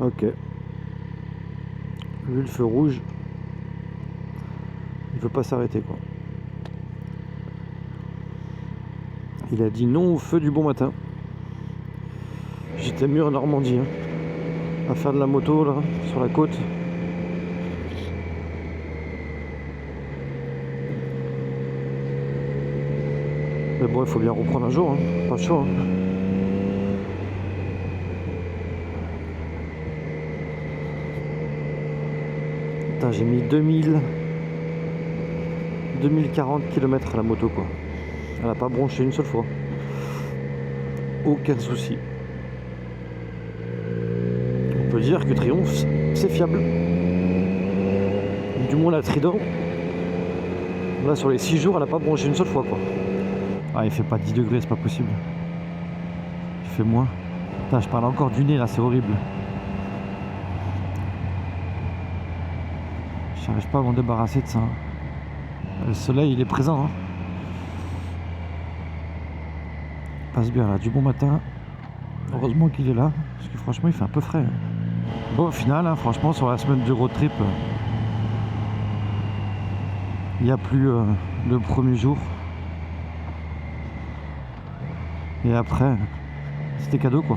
Ok. Vu le feu rouge, il veut pas s'arrêter quoi. Il a dit non au feu du bon matin. J'étais mieux en Normandie, hein, à faire de la moto là, sur la côte. Mais bon, il faut bien reprendre un jour, hein. Pas chaud. Hein. Putain, j'ai mis 2040 km à la moto quoi. Elle a pas bronché une seule fois. Aucun souci. On peut dire que Triumph, c'est fiable. Du moins la Trident. Là sur les 6 jours, elle a pas bronché une seule fois quoi. Ah, il fait pas 10 degrés, c'est pas possible. Il fait moins. Putain, je parle encore du nez là, c'est horrible. J'arrive pas à m'en débarrasser de ça. Le soleil, il est présent. Hein. Il passe bien là, du bon matin. Heureusement qu'il est là, parce que franchement, il fait un peu frais. Bon, au final, hein, franchement, sur la semaine du road trip, il n'y a plus le premier jour. Et après, c'était cadeau quoi.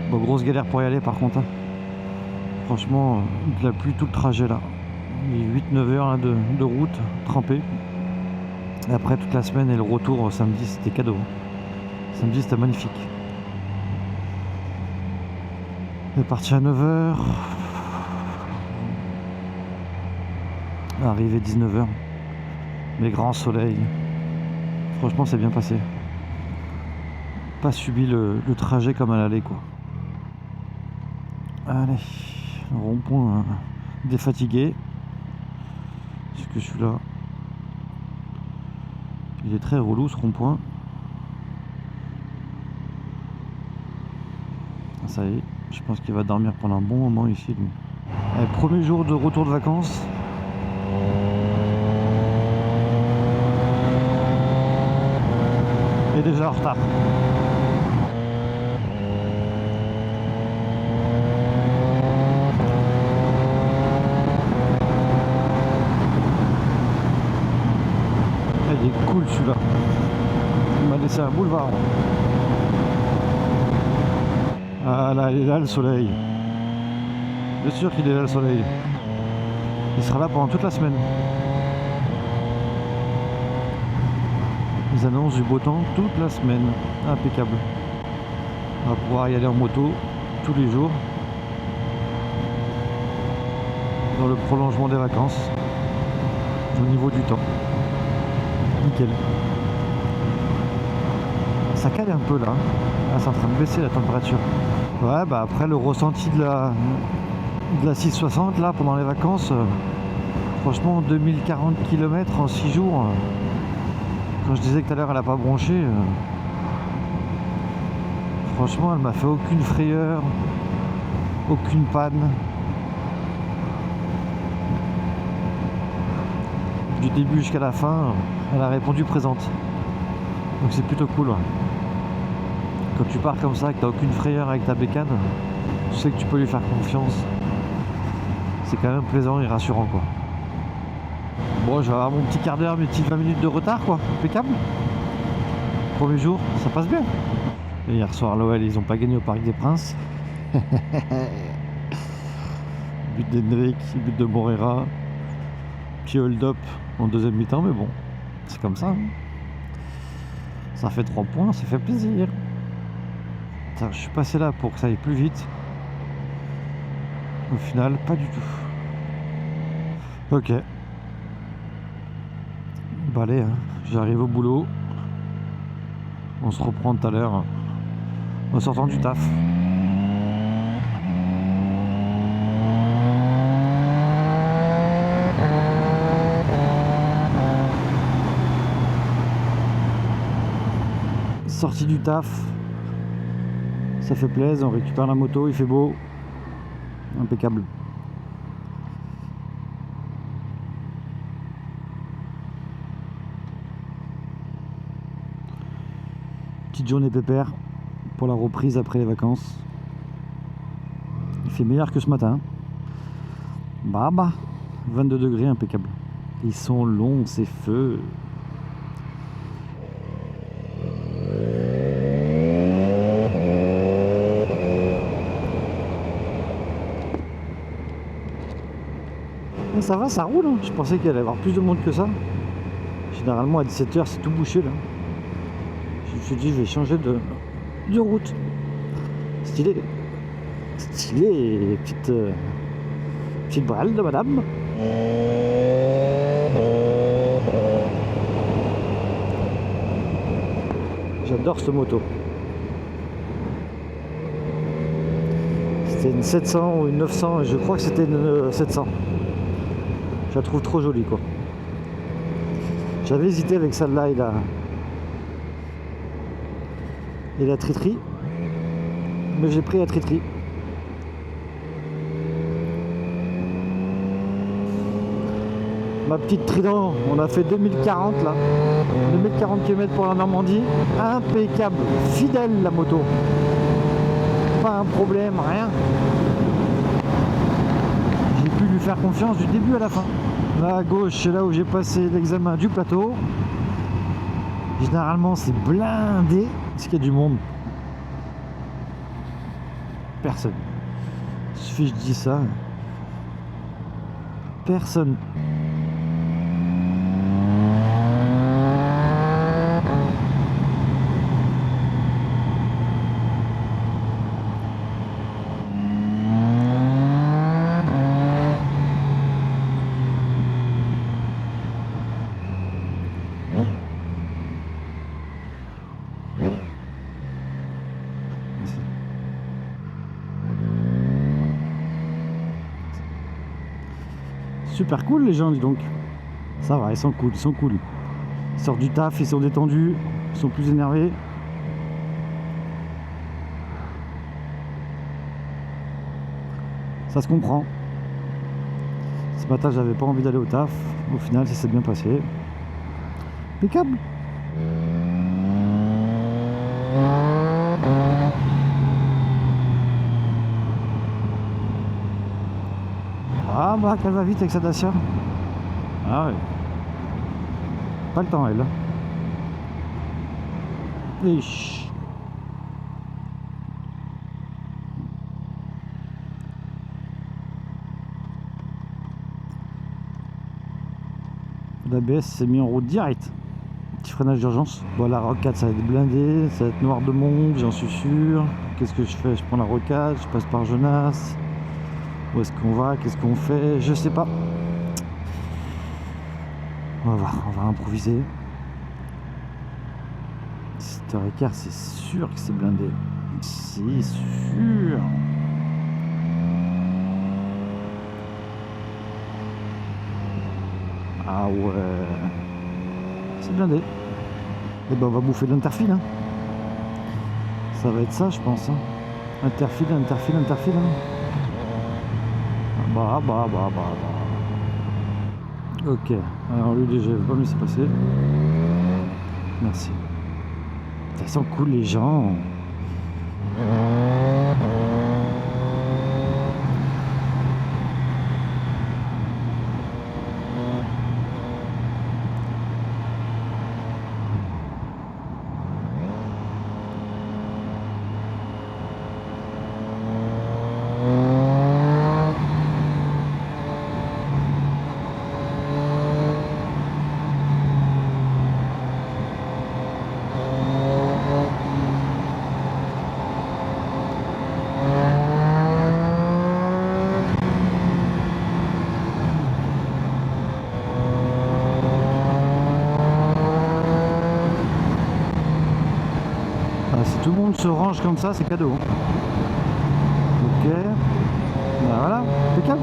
Bon, grosse galère pour y aller par contre. Hein. Franchement, de la pluie tout le trajet là. 8-9 heures là, de route trempée. Et après toute la semaine et le retour samedi, c'était cadeau. Samedi, c'était magnifique. On est parti à 9 h. Arrivé 19 h. Mais grand soleil. Franchement, c'est bien passé. Pas subi le trajet comme à l'aller quoi. Allez, rond-point défatigué. Parce que je suis là. Il est très relou ce rond-point. Ça y est, je pense qu'il va dormir pendant un bon moment ici lui. Allez, premier jour de retour de vacances. Et déjà en retard. Il est cool celui-là. Il m'a laissé un boulevard. Ah là, il est là le soleil. Bien sûr qu'il est là le soleil. Il sera là pendant toute la semaine. Ils annoncent du beau temps toute la semaine. Impeccable. On va pouvoir y aller en moto tous les jours. Dans le prolongement des vacances. Au niveau du temps. Nickel. Ça cale un peu là. Ah, c'est en train de baisser la température. Ouais, bah après le ressenti de la 660 là pendant les vacances, franchement 2040 km en 6 jours. Quand je disais que tout à l'heure elle a pas bronché, franchement elle m'a fait aucune frayeur, aucune panne. Du début jusqu'à la fin, elle a répondu présente. Donc c'est plutôt cool. Ouais. Quand tu pars comme ça, que tu n'as aucune frayeur avec ta bécane, tu sais que tu peux lui faire confiance. C'est quand même plaisant et rassurant quoi. Bon, je vais avoir mon petit quart d'heure, mes petites 20 minutes de retard quoi, impeccable. Premier jour, ça passe bien. Et hier soir, l'OL, ils ont pas gagné au Parc des Princes. But d'Hendrick, but de Morera. Petit hold-up en deuxième mi-temps, mais bon, c'est comme ça. Hein. Ça fait 3 points, ça fait plaisir. Putain, je suis passé là pour que ça aille plus vite. Au final, pas du tout. Ok. Bah allez, hein, j'arrive au boulot. On se reprend tout à l'heure en sortant du taf. Sortie du taf. Ça fait plaisir, on récupère la moto, il fait beau. Impeccable. petite journée pépère pour la reprise après les vacances. Il fait meilleur que ce matin. Bah, 22 degrés, impeccable. Ils sont longs ces feux. Mais ça va, ça roule, hein. Je pensais qu'il allait y avoir plus de monde que ça. Généralement à 17 h c'est tout bouché là. Je me suis dit je vais changer de route. Stylé. Stylé, petite brale de madame. J'adore cette moto. C'était une 700 ou une 900, je crois que c'était une 700. Je la trouve trop jolie quoi. J'avais hésité avec celle-là et la Tritri, mais j'ai pris la Tritri. Ma petite Trident, on a fait 2040 là, 2040 km pour la Normandie, impeccable, fidèle la moto, pas un problème, rien. J'ai pu lui faire confiance du début à la fin. Là à gauche, c'est là où j'ai passé l'examen du plateau. Généralement c'est blindé. Est-ce qu'il y a du monde? Personne. Il suffit que je dis ça. Personne. Super cool les gens, dis donc. Ça va, ils sont cool, ils sont cool. Ils sortent du taf, ils sont détendus, ils sont plus énervés. Ça se comprend. Ce matin, j'avais pas envie d'aller au taf. Au final, ça s'est bien passé. Impeccable. Ah bah qu'elle va vite avec sa Dacia. Ah ouais. Pas le temps elle. Ish. L'ABS s'est mis en route direct. Petit freinage d'urgence. Bon la rocade ça va être blindé, ça va être noir de monde, j'en suis sûr. Qu'est-ce que je fais? Je prends la rocade, je passe par Genasse. Où est-ce qu'on va? Qu'est-ce qu'on fait? Je sais pas. On va voir, on va improviser. 7h15, c'est sûr que c'est blindé. C'est sûr. Ah ouais. C'est blindé. Et ben on va bouffer de l'interfile. Hein. Ça va être ça, je pense. Hein. Interfile. Hein. Bah. Ok, alors lui déjà, je vais pas me laisser passer. Merci. Ils sont cool les gens. Si tout le monde se range comme ça, c'est cadeau. Ok. Ben voilà, impeccable.